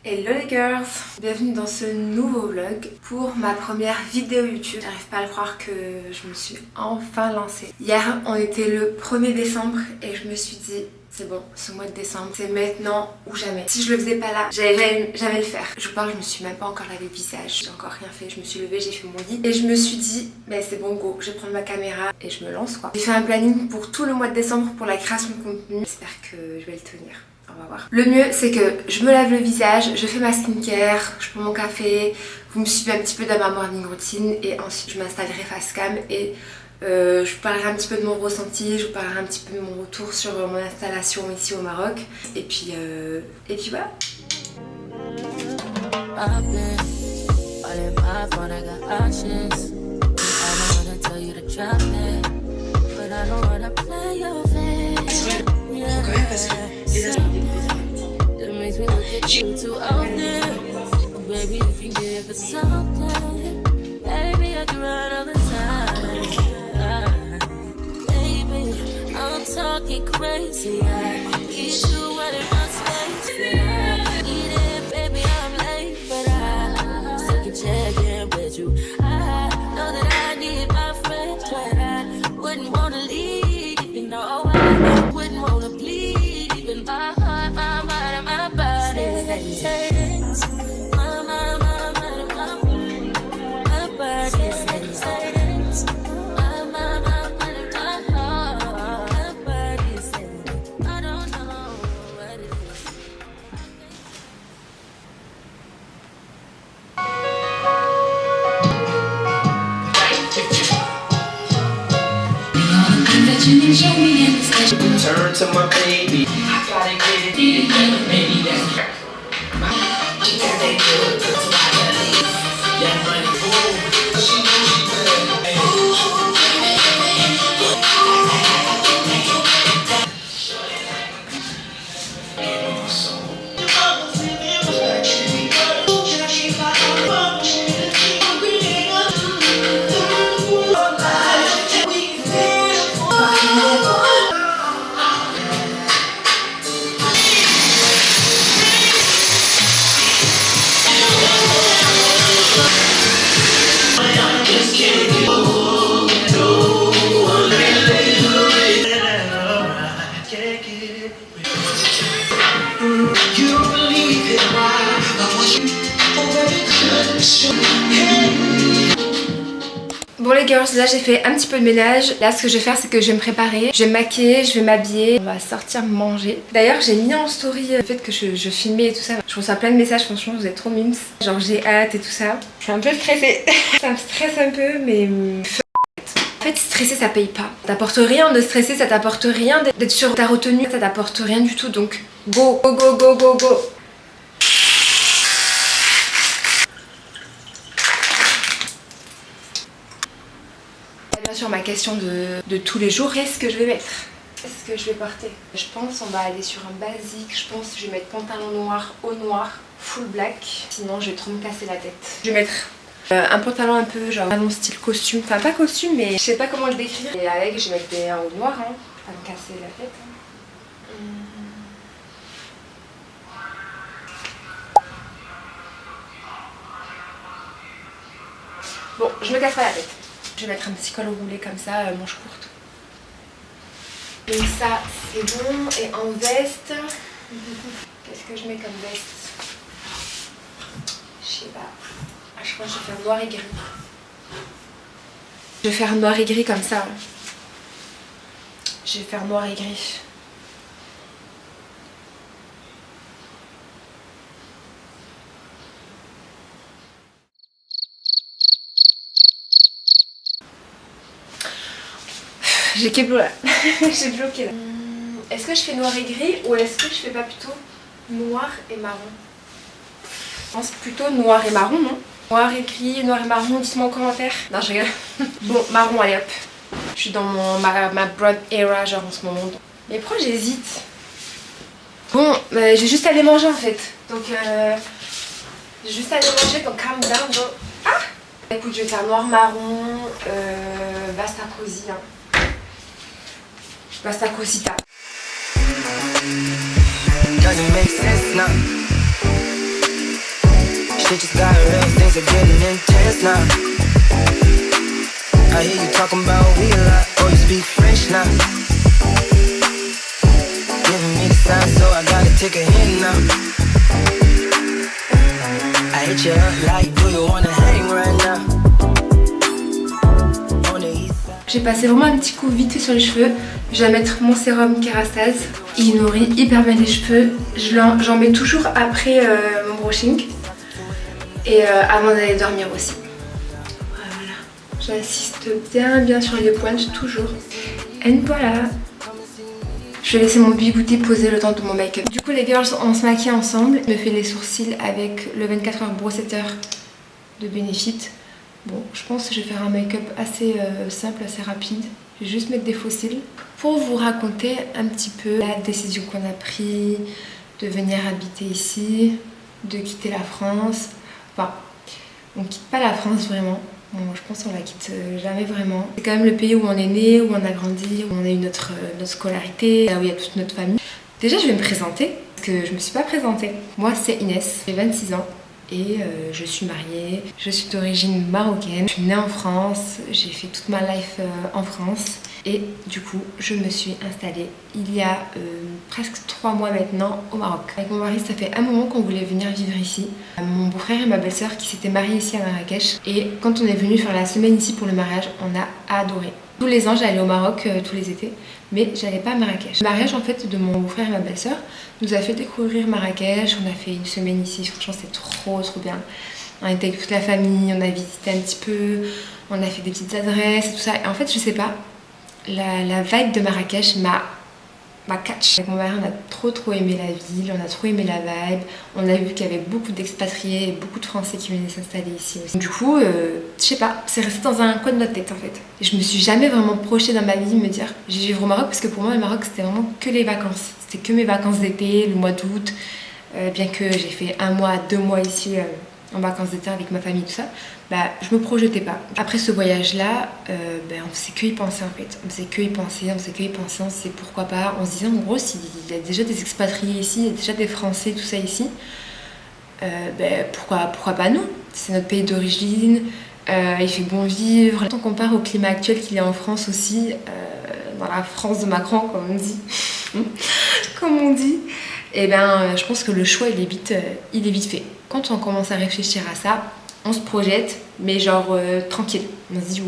Hello les girls, bienvenue dans ce nouveau vlog pour ma première vidéo YouTube. J'arrive pas à le croire que je me suis enfin lancée. Hier on était le 1er décembre et je me suis dit c'est bon, ce mois de décembre c'est maintenant ou jamais. Si je le faisais pas là, j'allais jamais le faire. Je vous parle, je me suis même pas encore lavé le visage, j'ai encore rien fait. Je me suis levée, j'ai fait mon lit et je me suis dit mais c'est bon go, je vais prendre ma caméra et je me lance quoi. J'ai fait un planning pour tout le mois de décembre pour la création de contenu. J'espère que je vais le tenir. On va voir. Le mieux c'est que je me lave le visage, je fais ma skincare, je prends mon café, vous me suivez un petit peu dans ma morning routine et ensuite je m'installerai face cam et je vous parlerai un petit peu de mon ressenti, je vous parlerai un petit peu de mon retour sur mon installation ici au Maroc et puis voilà. Parce que that makes me look at you too often. Baby, if you give it something, baby, I can run all the time. Baby, I'm talking crazy. I need you right in my space. Need it, baby, I'm late, but I still can check in with you. I know that I need my friend, but I wouldn't wanna leave, you know. I wouldn't wanna bleed, even my heart, my mind, and my body. Hesitates. My mind, my body. Hesitates. My mind, and my heart. My body says, I don't know what it is. Turn to my baby. I gotta get it together, baby. That's that money. Ooh, she knows she bad. Bon les girls, là j'ai fait un petit peu de ménage. Là ce que je vais faire c'est que je vais me préparer, je vais me maquiller, je vais m'habiller, on va sortir manger. D'ailleurs j'ai mis en story le fait que je filmais et tout ça. Je reçois plein de messages, franchement vous êtes trop mimes. Genre j'ai hâte et tout ça. Je suis un peu stressée. Ça me stresse un peu mais... En fait stresser ça paye pas. Ça t'apporte rien de stresser, ça t'apporte rien d'être sur ta retenue, ça t'apporte rien du tout. Donc go, go, go, go, go, go. Bien sûr ma question de tous les jours, qu'est-ce que je vais mettre? Qu'est-ce que je vais porter? Je pense on va aller sur un basique, je pense que je vais mettre pantalon noir, haut noir, full black. Sinon je vais trop me casser la tête. Je vais mettre un pantalon un peu genre mon style costume, enfin pas costume mais je sais pas comment le décrire. Et avec je vais mettre un haut noir, hein, pas me casser la tête. Bon, je me casse pas la tête. Je vais mettre un petit col roulé comme ça, manche courte. Donc ça c'est bon. Et en veste, qu'est-ce que je mets comme veste? Je sais pas. Ah, je crois que je vais faire noir et gris. Je vais faire noir et gris comme ça. Je vais faire noir et gris. J'ai keblo là. J'ai bloqué là. Est-ce que je fais noir et gris ou est-ce que je fais pas plutôt noir et marron? Je pense plutôt noir et marron, non? Noir et gris, noir et marron, dites-moi en commentaire. Non, je rigole. Bon, marron, allez hop. Je suis dans ma broad era genre en ce moment. Mais pourquoi j'hésite? Bon, j'ai juste à aller manger en fait. Donc, j'ai juste à aller manger, donc calm down. Donc... Ah! Écoute, je vais faire noir marron, basta cosy. Hein. Basta cosita. Doesn't make sense, no. shit just got real, things are getting intense now. I hear you talking about we a lot, oh you speak French now. Giving me the sign, so I gotta take a hint now. I hit you up like, do you wanna hang right now? On the east side. J'ai passé vraiment un petit coup vite fait sur les cheveux. Je vais mettre mon sérum Kerastase. Il nourrit hyper bien les cheveux. J'en mets toujours après mon brushing. Et avant d'aller dormir aussi. Voilà. J'insiste bien sur les pointes, toujours. Et voilà. Je vais laisser mon bigoudi poser le temps de mon make-up. Du coup les girls, on se maquille ensemble. Je me fais les sourcils avec le 24 heures Brow Setter de Benefit. Bon, je pense que je vais faire un make-up assez simple, assez rapide. Je vais juste mettre des faux cils pour vous raconter un petit peu la décision qu'on a prise de venir habiter ici, de quitter la France. Enfin, on quitte pas la France vraiment. Bon, je pense qu'on la quitte jamais vraiment. C'est quand même le pays où on est né, où on a grandi, où on a eu notre scolarité, là où il y a toute notre famille. Déjà, je vais me présenter, parce que je me suis pas présentée. Moi, c'est Inès, j'ai 26 ans. Et je suis mariée, je suis d'origine marocaine, je suis née en France, j'ai fait toute ma life en France et du coup je me suis installée il y a presque 3 mois maintenant au Maroc. Avec mon mari ça fait un moment qu'on voulait venir vivre ici. Mon beau-frère et ma belle-sœur qui s'étaient mariés ici à Marrakech et quand on est venu faire la semaine ici pour le mariage, on a adoré. Tous les ans j'allais au Maroc tous les étés mais j'allais pas à Marrakech. Le mariage en fait de mon beau-frère et ma belle-sœur nous a fait découvrir Marrakech, on a fait une semaine ici, franchement c'est trop bien. On était avec toute la famille, on a visité un petit peu, on a fait des petites adresses et tout ça. Et en fait je sais pas, la vibe de Marrakech m'a catch. Avec mon mari on a trop aimé la ville, on a trop aimé la vibe, on a vu qu'il y avait beaucoup d'expatriés et beaucoup de Français qui venaient s'installer ici aussi. Du coup, je sais pas, c'est resté dans un coin de notre tête en fait. Et je me suis jamais vraiment projetée dans ma vie me dire je vais vivre au Maroc parce que pour moi le Maroc c'était vraiment que les vacances. C'était que mes vacances d'été, le mois d'août, bien que j'ai fait 1 mois, 2 mois ici en vacances d'été avec ma famille tout ça, bah je me projetais pas. Après ce voyage là, on faisait que y penser en fait. On faisait que y penser, on sait pourquoi pas. On se disait en gros s'il y a déjà des expatriés ici, il y a déjà des Français tout ça ici, pourquoi pas nous? C'est notre pays d'origine, il fait bon vivre. Quand on compare au climat actuel qu'il y a en France aussi, dans la France de Macron comme on dit, et je pense que le choix il est vite fait. Quand on commence à réfléchir à ça, on se projette, mais genre tranquille. On se dit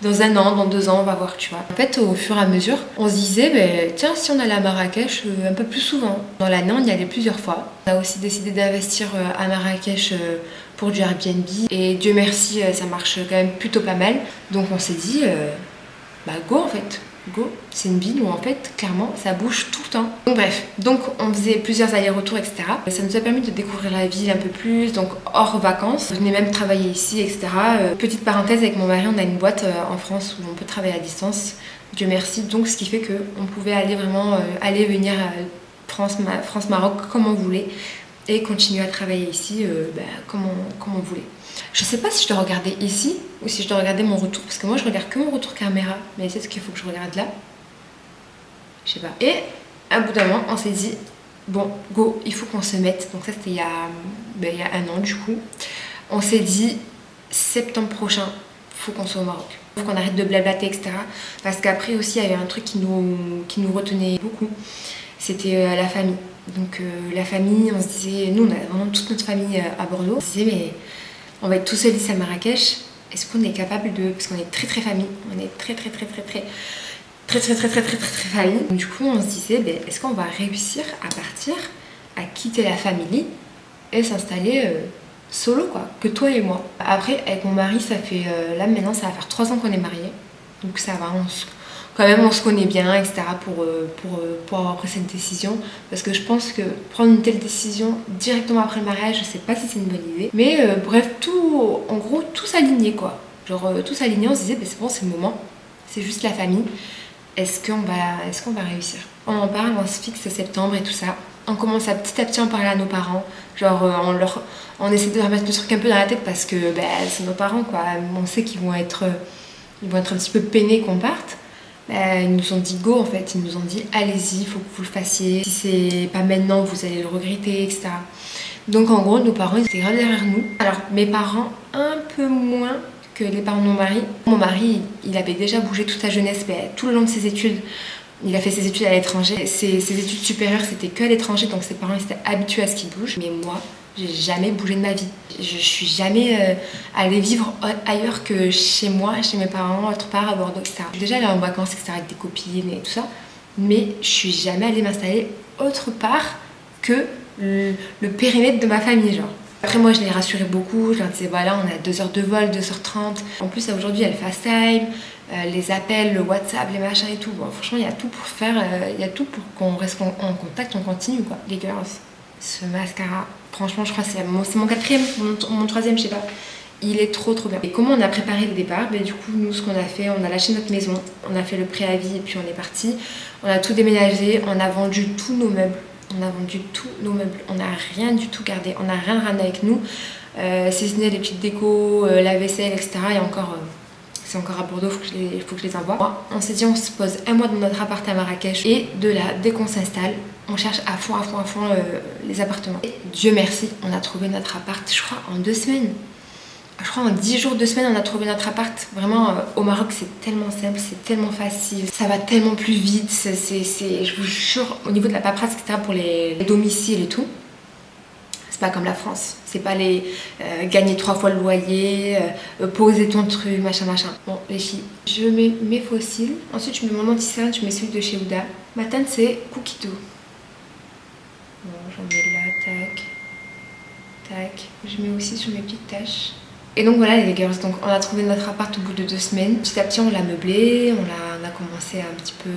dans 1 an, dans 2 ans, on va voir, tu vois. En fait, au fur et à mesure, on se disait, tiens, si on allait à Marrakech un peu plus souvent. Dans l'année, on y allait plusieurs fois. On a aussi décidé d'investir à Marrakech pour du Airbnb. Et Dieu merci, ça marche quand même plutôt pas mal. Donc on s'est dit, go en fait. Go, c'est une ville où en fait clairement ça bouge tout le temps. Donc bref, on faisait plusieurs allers-retours etc. Ça nous a permis de découvrir la ville un peu plus, donc hors vacances. On venait même travailler ici etc. Petite parenthèse, avec mon mari on a une boîte en France où on peut travailler à distance, Dieu merci. Donc ce qui fait qu'on pouvait aller vraiment aller venir France-Maroc comme on voulait et continuer à travailler ici comme on voulait. Je sais pas si je dois regarder ici ou si je dois regarder mon retour parce que moi je regarde que mon retour caméra, mais c'est ce qu'il faut que je regarde là. Je sais pas. Et à bout d'un moment on s'est dit bon go, il faut qu'on se mette. Donc ça c'était il y a 1 an du coup. On s'est dit septembre prochain faut qu'on soit au Maroc. Faut qu'on arrête de blablater etc. Parce qu'après aussi il y avait un truc qui nous retenait beaucoup. C'était la famille. Donc la famille, on se disait, nous on a vraiment toute notre famille à Bordeaux. On se disait mais on va être tout seul ici à Marrakech. Est-ce qu'on est capable de... Parce qu'on est très famille. On est très famille. Du coup on se disait est-ce qu'on va réussir à partir, à quitter la famille et s'installer solo quoi, que toi et moi. Après avec mon mari ça fait... là maintenant ça va faire 3 ans qu'on est mariés. Donc ça va, on se connaît bien, etc. pour avoir pris cette décision. Parce que je pense que prendre une telle décision directement après le mariage, je sais pas si c'est une bonne idée. Mais bref, en gros, tout s'alignait quoi. Genre tout s'alignait, on se disait, c'est bon, c'est le moment. C'est juste la famille. Est-ce qu'on va réussir? On en parle, on se fixe septembre et tout ça. On commence à petit en parler à nos parents. Genre on essaie de leur mettre le truc un peu dans la tête parce que c'est nos parents quoi. On sait qu'ils vont être un petit peu peinés qu'on parte. Ils nous ont dit go en fait, ils nous ont dit allez-y, il faut que vous le fassiez, si c'est pas maintenant vous allez le regretter etc. Donc en gros, nos parents ils étaient grave derrière nous. Alors mes parents un peu moins que les parents de mon mari. Mon mari, il avait déjà bougé toute sa jeunesse, mais tout le long de ses études. Il a fait ses études à l'étranger. Ses études supérieures, c'était que à l'étranger, donc ses parents ils étaient habitués à ce qu'il bouge. Mais moi, j'ai jamais bougé de ma vie. Je suis jamais allée vivre ailleurs que chez moi, chez mes parents, autre part à Bordeaux, etc. Je suis déjà allée en vacances, etc. avec des copines et tout ça. Mais je suis jamais allée m'installer autre part que le périmètre de ma famille, genre. Après moi je les rassurais beaucoup, je leur disais voilà on a 2 heures de vol, 2h30. En plus aujourd'hui il y a le FaceTime, les appels, le WhatsApp, les machins et tout. Bon, franchement il y a tout pour faire, il y a tout pour qu'on reste en contact, on continue quoi. Les girls, ce mascara, franchement je crois que c'est mon 4e, mon 3e je sais pas. Il est trop bien. Et comment on a préparé le départ? Du coup nous ce qu'on a fait, on a lâché notre maison, on a fait le préavis et puis on est parti. On a tout déménagé, on a vendu tous nos meubles. On a vendu tous nos meubles, on n'a rien du tout gardé, on n'a rien ramené avec nous, si ce n'est les petites décos, la vaisselle, etc. Et encore, c'est encore à Bordeaux, il faut que je les envoie. On s'est dit on se pose un mois dans notre appart à Marrakech et de là, dès qu'on s'installe, on cherche à fond les appartements. Et Dieu merci, on a trouvé notre appart, je crois, en 2 semaines. Je crois en 10 jours, 2 semaines, on a trouvé notre appart. Vraiment, au Maroc, c'est tellement simple, c'est tellement facile. Ça va tellement plus vite. Je vous jure, au niveau de la paperasse, etc., pour les domiciles et tout, c'est pas comme la France. C'est pas les gagner 3 fois le loyer, poser ton truc, machin. Bon, les filles, je mets mes fossiles. Ensuite, je mets mon anti-cerne, je mets celui de chez Ouda. Ma teinte, c'est Cookie Dough. Bon, j'en mets là, tac. Je mets aussi sur mes petites taches. Et donc voilà les girls, donc on a trouvé notre appart au bout de 2 semaines. Petit à petit on l'a meublé, on a commencé à un petit peu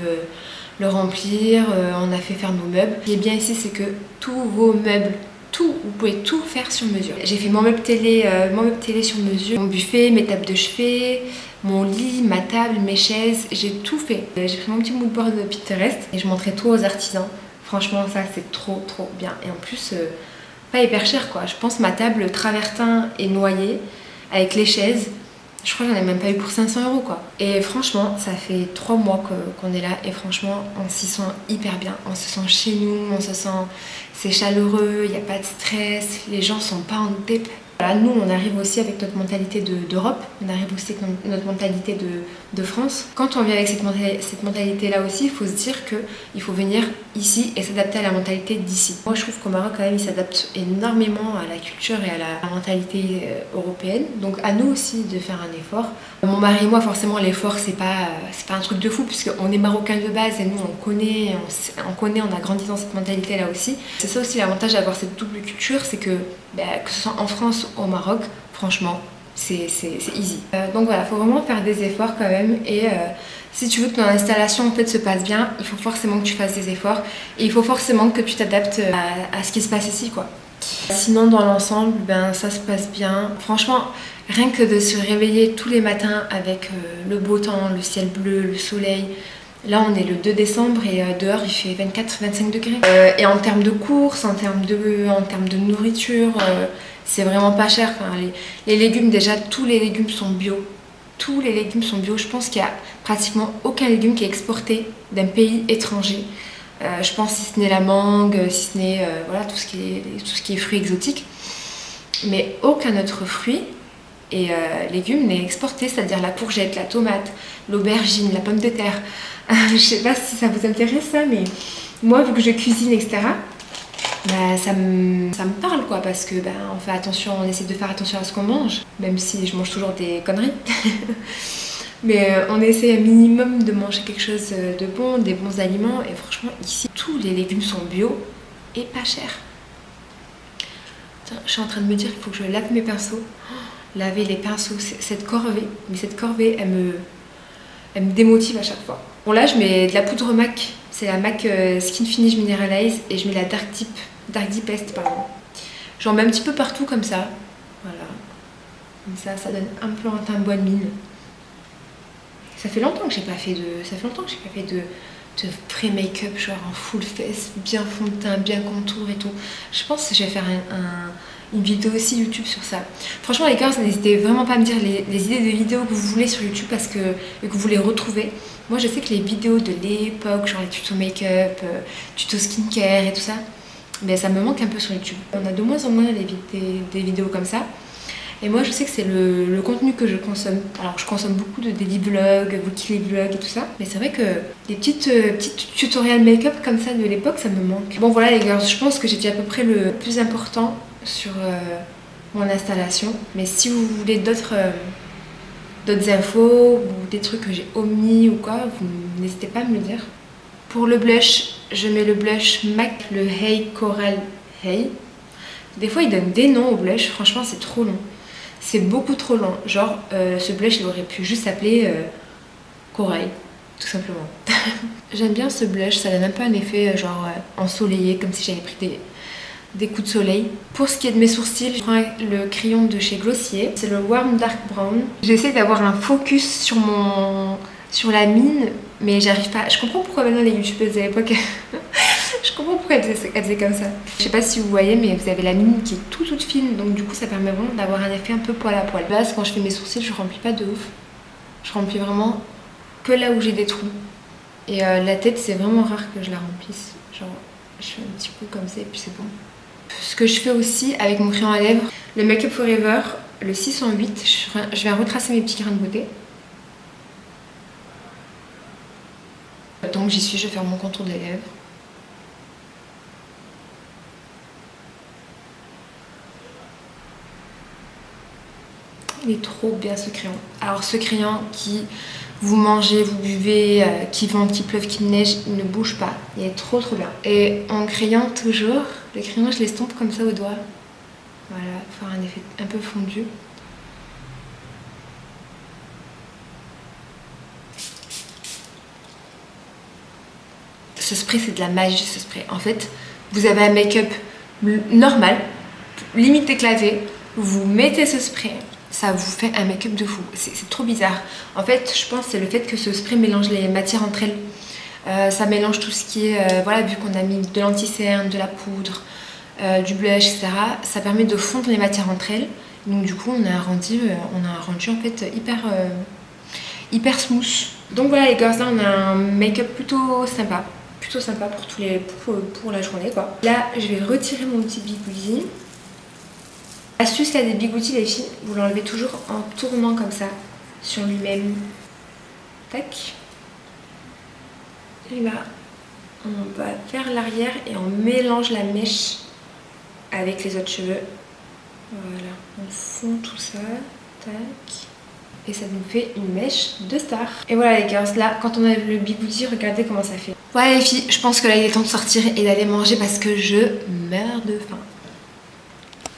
le remplir, on a fait faire nos meubles. Ce qui est bien ici c'est que tous vos meubles, vous pouvez tout faire sur mesure. J'ai fait mon meuble télé sur mesure, mon buffet, mes tables de chevet, mon lit, ma table, mes chaises, j'ai tout fait. J'ai pris mon petit moodboard de Pinterest et je montrais tout aux artisans. Franchement ça c'est trop bien. Et en plus pas hyper cher quoi. Je pense ma table travertin et noyer avec les chaises, je crois que j'en ai même pas eu pour 500 € quoi. Et franchement, ça fait 3 mois qu'on est là et franchement, on s'y sent hyper bien. On se sent chez nous, c'est chaleureux, il n'y a pas de stress, les gens sont pas en dép. Voilà, nous, on arrive aussi avec notre mentalité d'Europe, on arrive aussi avec notre mentalité de France. Quand on vient avec cette mentalité-là aussi, il faut se dire qu'il faut venir ici et s'adapter à la mentalité d'ici. Moi, je trouve qu'au Maroc, quand même, ils s'adaptent énormément à la culture et à la mentalité européenne. Donc, à nous aussi de faire un effort. Mon mari et moi, forcément, l'effort, c'est pas un truc de fou, puisqu'on est marocains de base et nous, on connaît, on a grandi dans cette mentalité-là aussi. C'est ça aussi l'avantage d'avoir cette double culture, c'est que ce soit en France ou au Maroc, franchement, c'est easy. Donc voilà, il faut vraiment faire des efforts quand même et si tu veux que ton installation en fait se passe bien, il faut forcément que tu fasses des efforts et il faut forcément que tu t'adaptes à ce qui se passe ici quoi. Sinon dans l'ensemble, ça se passe bien. Franchement, rien que de se réveiller tous les matins avec le beau temps, le ciel bleu, le soleil. Là on est le 2 décembre et dehors il fait 24-25 degrés. Et en termes de courses, en termes de nourriture, c'est vraiment pas cher. Enfin, les légumes, déjà tous les légumes sont bio. Tous les légumes sont bio. Je pense qu'il y a pratiquement aucun légume qui est exporté d'un pays étranger. Je pense si ce n'est la mangue, si ce n'est voilà, tout ce qui est fruits exotiques. Mais aucun autre fruit et légumes n'est exporté, c'est-à-dire la courgette, la tomate, l'aubergine, la pomme de terre. Je sais pas si ça vous intéresse ça, mais moi vu que je cuisine etc, ça me parle quoi, parce que on fait attention, on essaie de faire attention à ce qu'on mange, même si je mange toujours des conneries. Mais on essaie un minimum de manger quelque chose de bon, des bons aliments, et franchement ici tous les légumes sont bio et pas chers. Je suis en train de me dire qu'il faut que je lave mes pinceaux. Laver les pinceaux, cette corvée, elle me démotive à chaque fois. Bon là je mets de la poudre MAC, c'est la MAC Skin Finish Mineralize et je mets la Dark Deepest pardon. J'en mets un petit peu partout comme ça, voilà. Comme ça donne un peu un teint bonne mine. Ça fait longtemps que j'ai pas fait de vrai make-up genre en full face, bien fond de teint, bien contour et tout. Je pense que je vais faire une vidéo aussi YouTube sur ça. Franchement les gars, n'hésitez vraiment pas à me dire les idées de vidéos que vous voulez sur YouTube et que vous voulez retrouver. Moi je sais que les vidéos de l'époque, genre les tutos make-up, tutos skincare et tout ça, Mais ça me manque un peu sur YouTube. On a de moins en moins des vidéos comme ça. Et moi je sais que c'est le contenu que je consomme. Alors je consomme beaucoup de daily vlogs, weekly vlogs et tout ça. Mais c'est vrai que des petites tutoriels make-up comme ça de l'époque, ça me manque. Bon voilà les girls, je pense que j'ai dit à peu près le plus important sur mon installation. Mais si vous voulez d'autres infos ou des trucs que j'ai omis ou quoi, vous n'hésitez pas à me le dire. Pour le blush, je mets le blush MAC, le Hey Coral Hey. Des fois ils donnent des noms au blush, franchement c'est trop long. C'est beaucoup trop long. Genre ce blush il aurait pu juste s'appeler Corail, tout simplement. J'aime bien ce blush, ça donne un peu un effet genre ensoleillé, comme si j'avais pris des coups de soleil. Pour ce qui est de mes sourcils, je prends le crayon de chez Glossier. C'est le Warm Dark Brown. J'essaie d'avoir un focus sur la mine, mais j'arrive pas. Je comprends pourquoi maintenant les youtubeuses à l'époque je comprends pourquoi elles faisaient comme ça. Je sais pas si vous voyez, mais vous avez la mine qui est toute fine, donc du coup ça permet vraiment d'avoir un effet un peu poil à poil. Là quand je fais mes sourcils, je remplis pas de ouf. Je remplis vraiment que là où j'ai des trous. Et la tête, c'est vraiment rare que je la remplisse. Genre je fais un petit coup comme ça et puis c'est bon. Ce que je fais aussi avec mon crayon à lèvres, le Make Up Forever, le 608, je viens retracer mes petits grains de beauté. Donc j'y suis, je vais faire mon contour des lèvres. Il est trop bien ce crayon. Alors ce crayon qui vous mangez, vous buvez, qui vente, qui pleuve, qui neige, il ne bouge pas. Il est trop bien. Et en crayon toujours, le crayon je l'estompe comme ça au doigt. Voilà, pour faire un effet un peu fondu. Ce spray c'est de la magie ce spray. En fait, vous avez un make-up normal, limite éclaté, vous mettez ce spray. Ça vous fait un make-up de fou. C'est trop bizarre. En fait, je pense que c'est le fait que ce spray mélange les matières entre elles. Ça mélange tout ce qui est... voilà, vu qu'on a mis de l'anti-cerne, de la poudre, du blush, etc. Ça permet de fondre les matières entre elles. Donc du coup, on a un rendu en fait hyper smooth. Donc voilà les gars, là on a un make-up plutôt sympa. Plutôt sympa pour la journée quoi. Là, je vais retirer mon petit bigoudi. Astuce là des bigoudis les filles, vous l'enlevez toujours en tournant comme ça sur lui-même. Tac. Et là, on va vers l'arrière et on mélange la mèche avec les autres cheveux. Voilà, on fond tout ça. Tac. Et ça nous fait une mèche de star. Et voilà les girls, là quand on a le bigoudi, regardez comment ça fait. Voilà les filles, je pense que là il est temps de sortir et d'aller manger parce que je meurs de faim.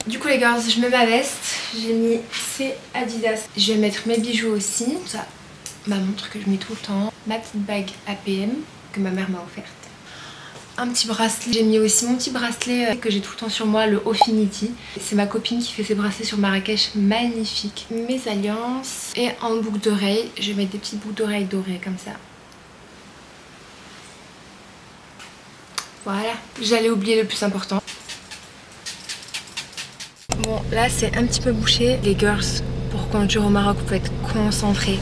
Du coup les girls, je mets ma veste, j'ai mis ces Adidas. Je vais mettre mes bijoux aussi. Ça, ma montre que je mets tout le temps. Ma petite bague APM que ma mère m'a offerte. Un petit bracelet. J'ai mis aussi mon petit bracelet que j'ai tout le temps sur moi, le Ofinity. C'est ma copine qui fait ses bracelets sur Marrakech, magnifique. Mes alliances. Et en boucle d'oreille, je vais mettre des petites boucles d'oreilles dorées comme ça. Voilà, j'allais oublier le plus important. Bon, là c'est un petit peu bouché. Les girls, pour conduire au Maroc, vous pouvez être concentrés.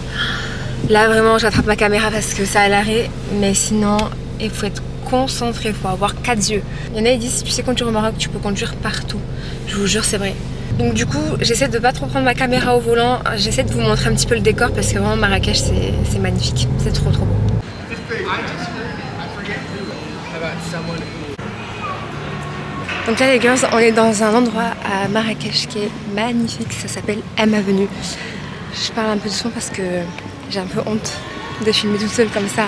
Là vraiment, j'attrape ma caméra parce que ça a l'arrêt. Mais sinon, il faut être concentré, il faut avoir 4 yeux. Il y en a qui disent, si tu sais conduire au Maroc, tu peux conduire partout. Je vous jure, c'est vrai. Donc du coup, j'essaie de pas trop prendre ma caméra au volant. J'essaie de vous montrer un petit peu le décor parce que vraiment Marrakech, c'est magnifique. C'est trop beau. Donc là les girls, on est dans un endroit à Marrakech qui est magnifique, ça s'appelle M Avenue. Je parle un peu doucement parce que j'ai un peu honte de filmer toute seule comme ça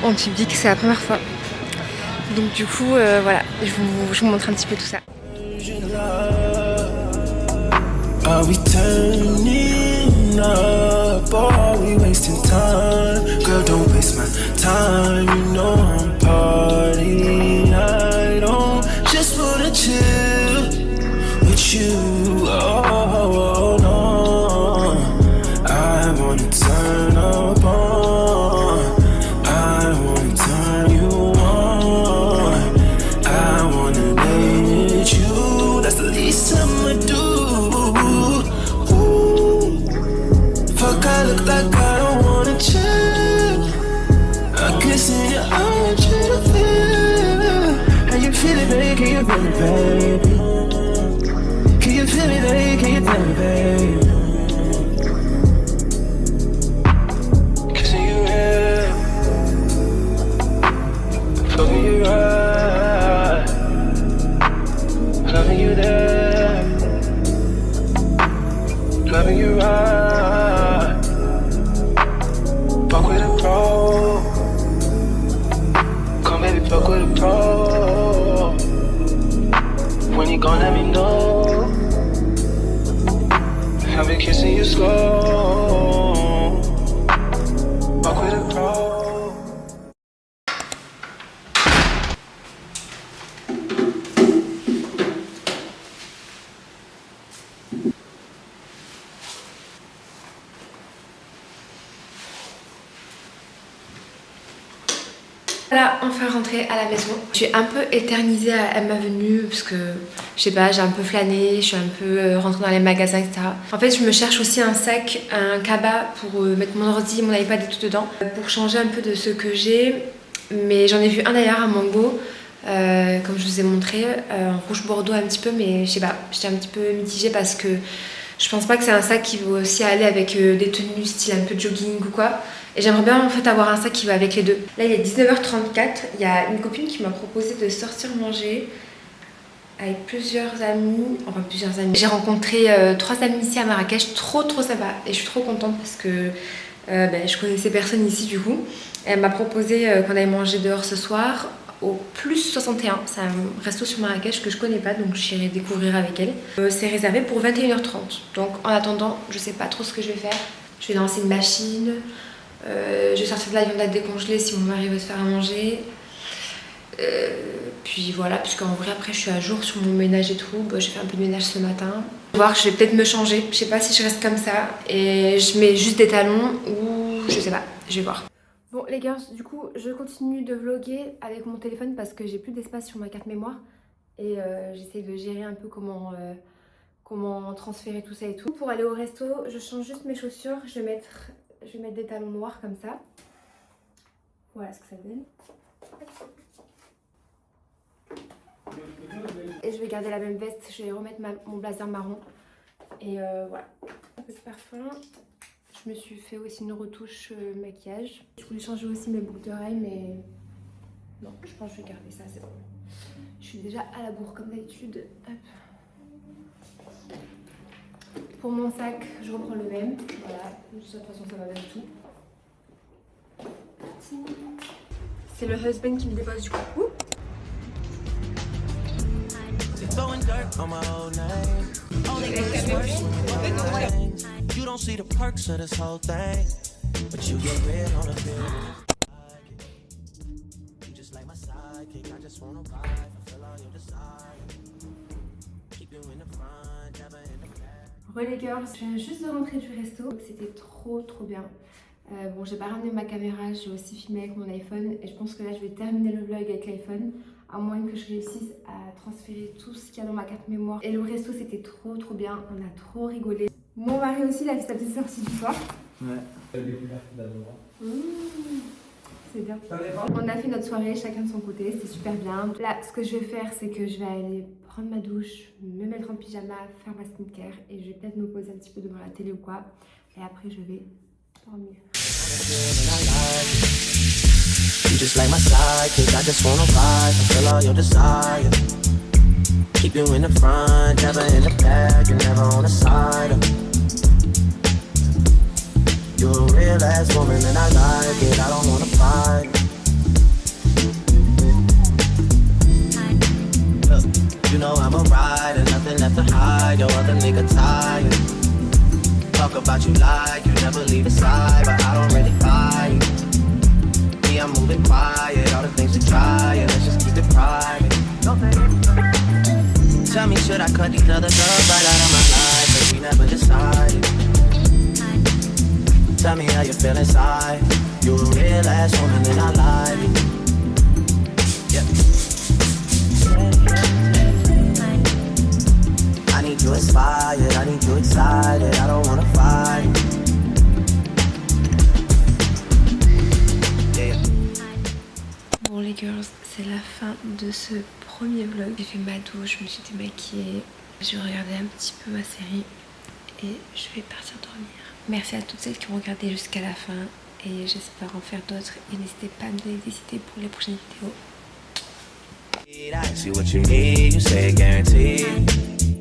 en public, c'est la première fois. Donc du coup, voilà, je vous montre un petit peu tout ça. Are we turning up or are we wasting time? Girl, don't waste my time, you know I'm partying. I don't just wanna chill with you, oh no. I wanna turn up on, I wanna turn you on, I wanna lay with you, that's the least I'ma do. Fuck, I look like I don't wanna chill. I guess you feel me, baby? Can you feel me, baby? Can you feel me, baby? Kissing you real, fucking you right, loving you there, loving you right. Fuck with a pro, come baby, fuck with a pro. When you gon' let me know, I've been kissing you slow. Fuck with a pro. Voilà, enfin rentrée à la maison. Je suis un peu éternisée à ma venue parce que, je sais pas, j'ai un peu flâné, je suis un peu rentrée dans les magasins, etc. En fait, je me cherche aussi un sac, un cabas pour mettre mon ordi, mon iPad et tout dedans, pour changer un peu de ce que j'ai. Mais j'en ai vu un d'ailleurs à Mango, comme je vous ai montré, en rouge bordeaux un petit peu, mais je sais pas, j'étais un petit peu mitigée parce que je pense pas que c'est un sac qui va aussi aller avec des tenues style un peu jogging ou quoi. Et j'aimerais bien en fait avoir un sac qui va avec les deux. Là il est 19h34, il y a une copine qui m'a proposé de sortir manger avec plusieurs amis, enfin plusieurs amis. J'ai rencontré 3 amis ici à Marrakech, trop sympa. Et je suis trop contente parce que je connaissais personne ici du coup. Elle m'a proposé qu'on aille manger dehors ce soir au Plus 61, c'est un resto sur Marrakech que je connais pas, donc j'irai découvrir avec elle. C'est réservé pour 21h30, donc en attendant je sais pas trop ce que je vais faire. Je vais lancer une machine, je vais sortir de la viande à décongeler si mon mari veut se faire à manger. Puis voilà, puisqu'en vrai après je suis à jour sur mon ménage et tout, j'ai fait un peu de ménage ce matin. Voir, je vais peut-être me changer, je sais pas si je reste comme ça et je mets juste des talons ou je sais pas, je vais voir. Bon les gars, du coup je continue de vlogger avec mon téléphone parce que j'ai plus d'espace sur ma carte mémoire et j'essaie de gérer un peu comment transférer tout ça et tout. Pour aller au resto, je change juste mes chaussures, je vais mettre des talons noirs comme ça. Voilà ce que ça donne. Et je vais garder la même veste, je vais remettre mon blazer marron et voilà. Un peu de parfum. Je me suis fait aussi une retouche maquillage. Je voulais changer aussi mes boucles d'oreilles mais non, je pense que je vais garder ça, c'est bon. Je suis déjà à la bourre comme d'habitude. Pour mon sac, je reprends le même. Voilà, de toute façon ça va bien tout. C'est le husband qui me dépose du coup. You don't see the perks of this whole thing, but you get red on the bill. You just like my sidekick, I just wanna ride, fulfill all your desire. Keep you in the front, never in the back. Re les girls, je viens juste de rentrer du resto, c'était trop bien. Bon, j'ai pas ramené ma caméra, j'ai aussi filmé avec mon iPhone et je pense que là je vais terminer le vlog avec l'iPhone, à moins que je réussisse à transférer tout ce qu'il y a dans ma carte mémoire. Et le resto c'était trop bien, on a trop rigolé. Mon mari aussi, il a fait sa petite sortie du soir. Ouais. C'est bien. On a fait notre soirée chacun de son côté, c'était super bien. Là, ce que je vais faire, c'est que je vais aller prendre ma douche, me mettre en pyjama, faire ma skincare et je vais peut-être me poser un petit peu devant la télé ou quoi. Et après, je vais dormir. You just like my sidekick, I just wanna ride, fulfill all your desire. Keep you in the front, never in the back, and never on the side. You're a real ass woman and I like it, I don't wanna fight. Look, you know I'm a rider, nothing left to hide, your other nigga tired. Talk about you like you never leave his side, but I don't really buy it. Me, I'm moving quiet, all the things you try, and let's just keep it private. Tell me, should I cut these other girls right out of my life, but we never decided. Tell me how you feel inside. You're a real ass woman and I like it. Yeah. I need you inspired, I need you excited, I don't wanna fight. Yeah. Bon les girls, c'est la fin de ce premier vlog. J'ai fait ma douche, je me suis démaquillée, j'ai regardé un petit peu ma série et je vais partir dormir. Merci à toutes celles qui ont regardé jusqu'à la fin et j'espère en faire d'autres et n'hésitez pas à me donner des idées pour les prochaines vidéos. See what you need, you say guaranteed.